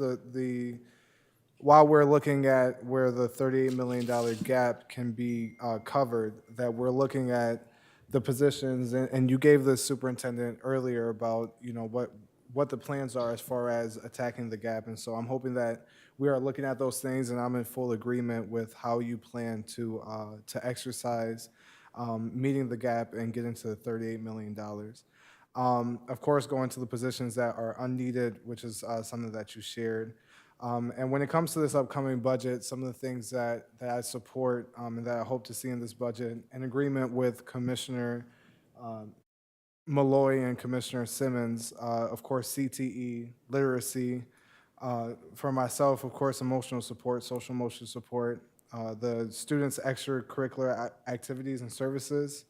while we're looking at where the $38 million gap can be covered, that we're looking at the positions, and you gave the superintendent earlier about, what the plans are as far as attacking the gap. And so I'm hoping that we are looking at those things, and I'm in full agreement with how you plan to exercise meeting the gap and getting to the $38 million. Of course, going to the positions that are unneeded, which is something that you shared. And when it comes to this upcoming budget, some of the things that I support and that I hope to see in this budget, in agreement with Commissioner Malloy and Commissioner Simmons, of course, CTE, literacy. For myself, of course, emotional support, social emotional support, the students' extracurricular activities and services.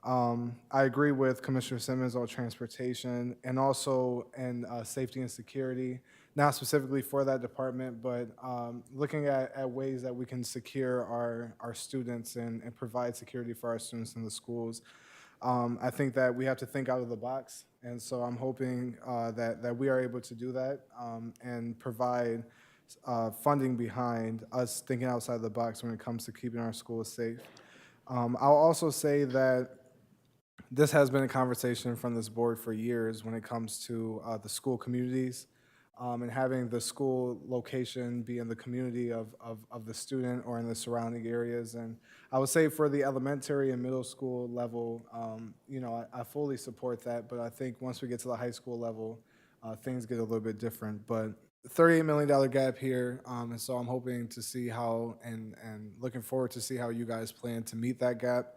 I agree with Commissioner Simmons on transportation and also in safety and security, not specifically for that department, but looking at ways that we can secure our students and provide security for our students in the schools. I think that we have to think out of the box, and so I'm hoping that we are able to do that and provide funding behind us thinking outside the box when it comes to keeping our schools safe. I'll also say that this has been a conversation from this board for years when it comes to the school communities and having the school location be in the community of the student or in the surrounding areas. And I would say for the elementary and middle school level, I fully support that, but I think once we get to the high school level, things get a little bit different. But $38 million gap here, and so I'm hoping to see how and looking forward to see how you guys plan to meet that gap.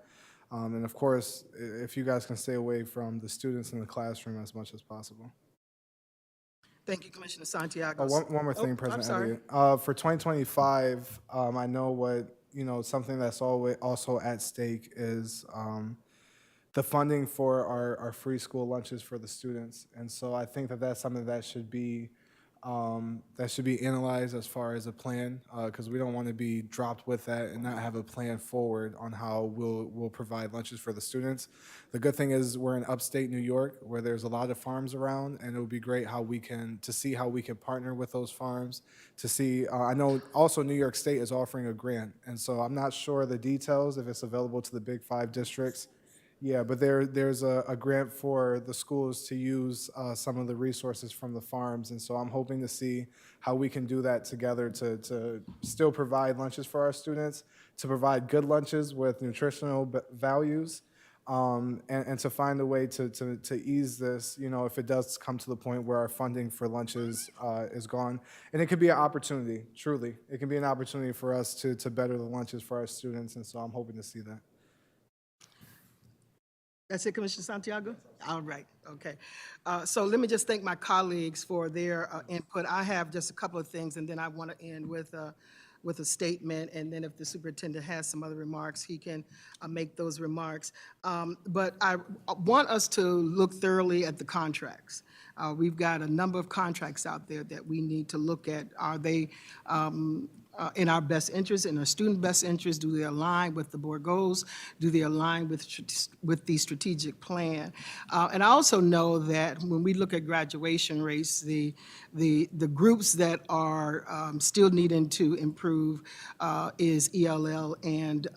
And of course, if you guys can stay away from the students in the classroom as much as possible. Thank you, Commissioner Santiago. One more thing, I'm President sorry. Elliott. For 2025, I know something that's always also at stake is the funding for our free school lunches for the students. And so I think that that's something that should be analyzed as far as a plan, because we don't want to be dropped with that and not have a plan forward on how we'll provide lunches for the students. The good thing is we're in upstate New York where there's a lot of farms around, and it would be great to see how we can partner with those farms to see. I know also New York State is offering a grant, and so I'm not sure the details if it's available to the Big 5 districts. Yeah, but there's a grant for the schools to use some of the resources from the farms, and so I'm hoping to see how we can do that together to still provide lunches for our students, to provide good lunches with nutritional values, and to find a way to ease this, if it does come to the point where our funding for lunches is gone. And it could be an opportunity, truly. It can be an opportunity for us to better the lunches for our students, and so I'm hoping to see that. That's it, Commissioner Santiago? All right, okay. So let me just thank my colleagues for their input. I have just a couple of things, and then I want to end with a statement, and then if the superintendent has some other remarks, he can make those remarks. But I want us to look thoroughly at the contracts. We've got a number of contracts out there that we need to look at. Are they in our best interest, in our student best interest? Do they align with the board goals? Do they align with the strategic plan? And I also know that when we look at graduation rates, the groups that are still needing to improve is ELL and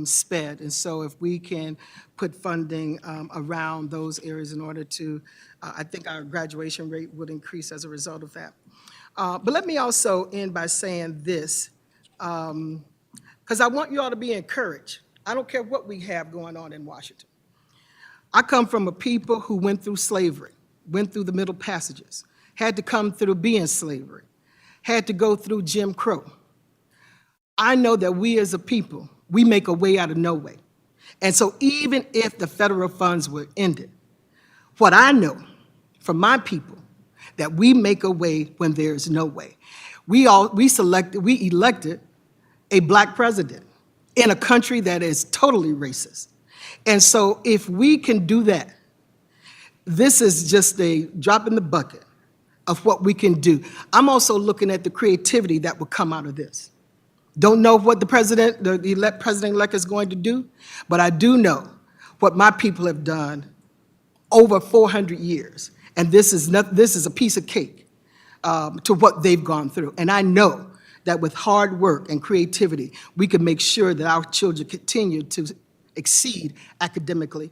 SPED. And so if we can put funding around those areas in order to, I think our graduation rate would increase as a result of that. But let me also end by saying this, because I want you all to be encouraged. I don't care what we have going on in Washington. I come from a people who went through slavery, went through the Middle Passages, had to come through being slavery, had to go through Jim Crow. I know that we as a people, we make a way out of no way. And so even if the federal funds were ended, what I know from my people, that we make a way when there is no way. We elected a black president in a country that is totally racist. And so if we can do that, this is just a drop in the bucket of what we can do. I'm also looking at the creativity that will come out of this. Don't know what the president-elect is going to do, but I do know what my people have done over 400 years. And this is a piece of cake to what they've gone through. And I know that with hard work and creativity, we can make sure that our children continue to exceed academically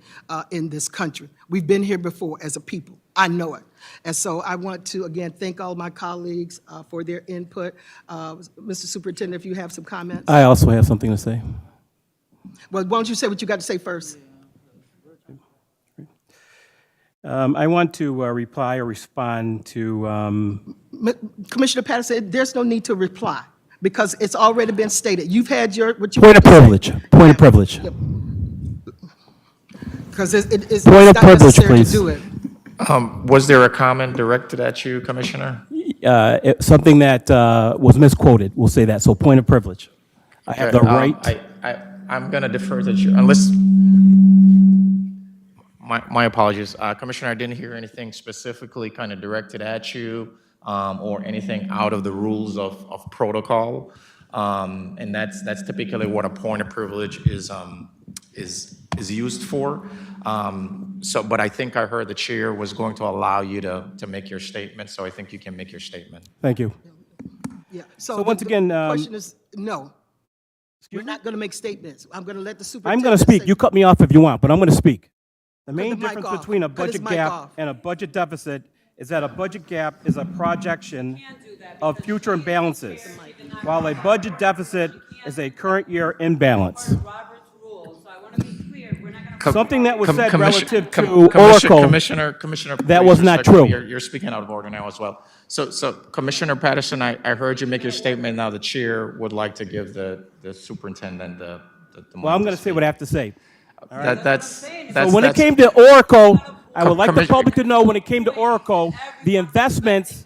in this country. We've been here before as a people. I know it. And so I want to, again, thank all my colleagues for their input. Mr. Superintendent, if you have some comments. I also have something to say. Well, why don't you say what you got to say first? I want to reply or respond to, Commissioner Patterson, there's no need to reply because it's already been stated. You've had what you point of want to say. privilege, point of privilege. Because it's Point of not privilege, necessary please. to do it. Was there a comment directed at you, Commissioner? Something that was misquoted, we'll say that, so point of privilege. I have the right. I'm going to defer to you, unless, my apologies. Commissioner, I didn't hear anything specifically kind of directed at you or anything out of the rules of protocol. And that's typically what a point of privilege is used for. But I think I heard the chair was going to allow you to make your statement, so I think you can make your statement. Thank you. Yeah. So once again, the question is, no. We're not going to make statements. I'm going to let the I'm superintendent going to speak. say- You cut me off if you want, but I'm going to speak. The main the mic difference off. between a Cut his budget mic gap off. and a budget deficit is that a budget gap is a projection of future imbalances, while a budget deficit is a current year imbalance. Robert's rules, so I want to be clear, we're not going to. Something that was said relative to Commissioner, Oracle, Commissioner, that please, was not respectfully, true. You're speaking out of order now as well. So Commissioner Patterson, I heard you make your statement. Now the chair would like to give the superintendent the well, I'm going to say what I have to say. That's So when it came to Oracle, I would like the Commissioner- public to know when it came to Oracle, the investments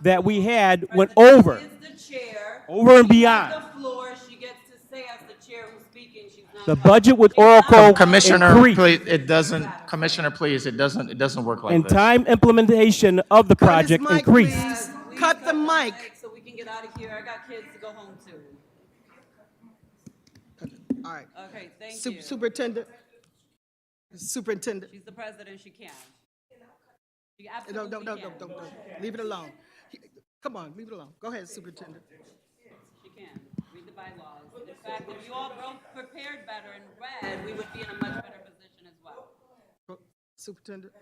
that we had went over Is the chair. and She beyond. has the floor, she gets to say as the chair who's speaking, she's not. The budget with Oracle Commissioner, increased. please, it doesn't. Commissioner, please, it doesn't work like And this. time implementation of the Cut his project mic, increased. please. Cut the mic. So we can get out of here, I got kids to go home to. All right. Okay, thank Su- you. Superintendent. Superintendent. She's the president, she can. She No, absolutely no, no, can. no, don't. Leave it alone. Come on, leave it alone. Go ahead, Superintendent. She can. Read the bylaws. In fact, if you all wrote, prepared better and read, we would be in a much better position as well. Superintendent.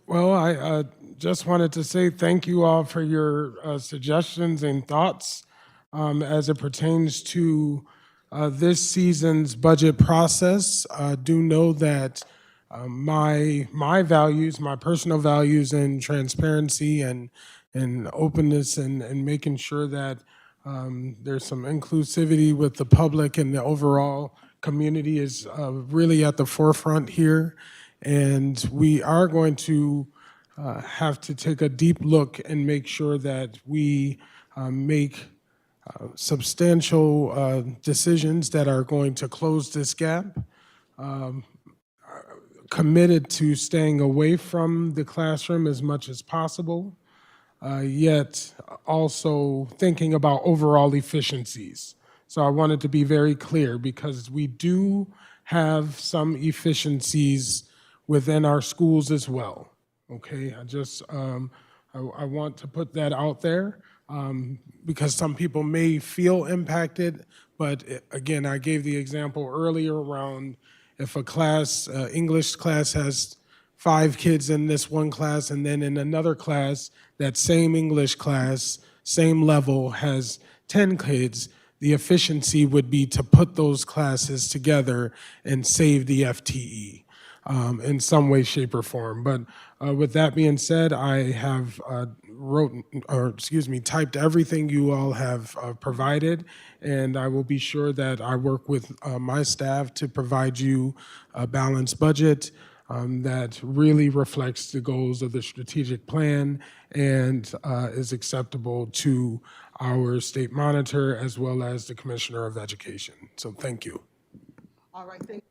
Well, I just wanted to say thank you all for your suggestions and thoughts as it pertains to this season's budget process. Do know that my values, my personal values in transparency and openness and making sure that there's some inclusivity with the public and the overall community is really at the forefront here. And we are going to have to take a deep look and make sure that we make substantial decisions that are going to close this gap. Committed to staying away from the classroom as much as possible, yet also thinking about overall efficiencies. So I wanted to be very clear because we do have some efficiencies within our schools as well. Okay, I want to put that out there because some people may feel impacted, but again, I gave the example earlier around if a class, English class has 5 kids in this one class, and then in another class, that same English class, same level has 10 kids, the efficiency would be to put those classes together and save the FTE. in some way, shape, or form. But with that being said, I have typed everything you all have provided, and I will be sure that I work with my staff to provide you a balanced budget that really reflects the goals of the strategic plan and is acceptable to our state monitor as well as the Commissioner of Education. So thank you. All right, thank